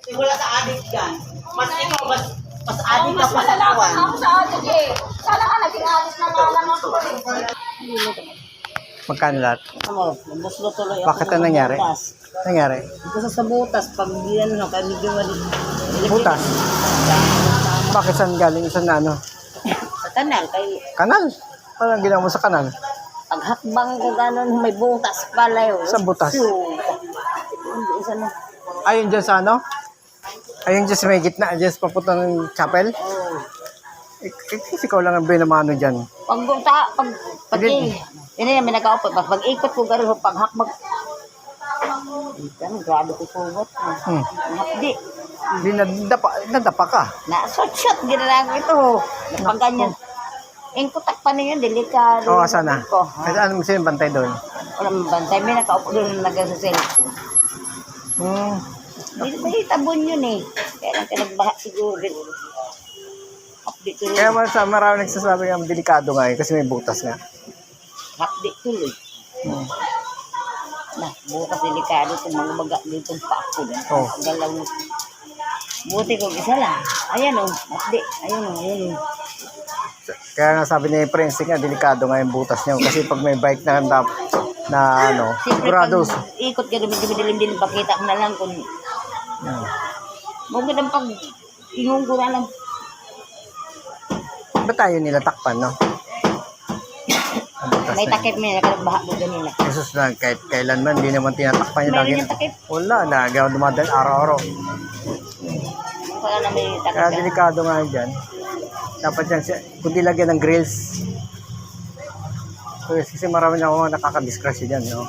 Simula sa adik yan. Mas ikaw, mas adik ka pa sa kawan. Ako sa adik eh. Sana ka naging adik na naman ako. Magkano lahat? Ano, nabuslo tuloy ako. Bakit ang nangyari? Nangyari? Ito sa butas, pag yan, kaya medyo Butas? Bakit saan galing? Saan na ano? sa kanal, kay Kanal? Parang ginawa mo sa kanal? paghakbang ko gano'n, may butas pala yun. Saan butas? Isa na. Ayun dyan sa ano? Ayun dyan sa may gitna, dyan sa papunta ng chapel? Oh. Kasi ikaw lang ang binamano dyan. Pag yun may nagkaupo. Pag ikot ko gano'n, paghakbang. Ganun, grabe ko sugot. Hapdi. Hindi nadapa ka. Na-shot-shot, ginala ko ito. Pag ganyan. Ingkutak pa niyo, delikado. Oo, sana. Kasi anong sino bantay doon? Walang bantay. May nakaupo doon na nagsaselfon. May tabon yun eh. Kaya lang pinagbaha siguro. Hapdi tuloy. Kaya marami nagsasabi nga delikado nga kasi may butas nga. Hapdi tuloy. Nah, bukas delikado itong mga baga dito pa ako. Oh. Galaw mo. Buti ko isa lang. Ayan o. Hapdi. Ayun o. Ayun o. Kaya nga sabi ni Prince nga delikado nga yung butas niya kasi pag may bike na ano, sigurados. Ikot ka dumidilim-dilim pakita mo na lang kung huwag ang pag ingunggo na lang. Ba tayo nila takpan, no? May takip mo yun, nakalagbaha mo ganila. Jesus na, kahit kailanman, hindi naman tinatakpan yung lagi. Mayroon yung takip. Wala, nagawa dumadal araw-araw. Kaya na may takip. Kaya delikado nga dyan. Dapat yan, kundi lagyan ng grills. Kasi marami na ako nakakadiskrasya dyan, no?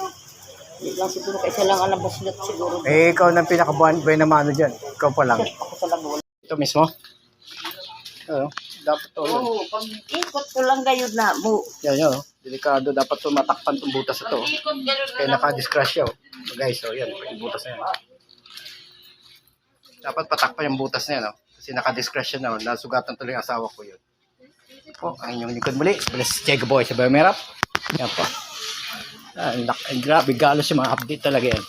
Hindi lang siguro, kaysa lang ang nabuslot siguro. Eh, ikaw nang pinakabuhay na mano dyan. Ikaw pa lang. Ako sa lagol. Ito mismo? Dapat to. Oo, pag ikot ko lang gayon na mo. Yan yun, oh. Delikado. Dapat to matakpan itong butas ito. Ikot gayon Kaya nakadiskrasya, oh. Guys, so yan, yung butas na yan. Dapat patakpan yung butas na yan, oh. Kasi nakadiskrasya na, oh. Nasugatan tuloy yung asawa ko yun. Po, ang inyong likod muli. Bless Chego Boy sa Bayomerap. Yan po. Grabe, galos yung mga update talaga yan.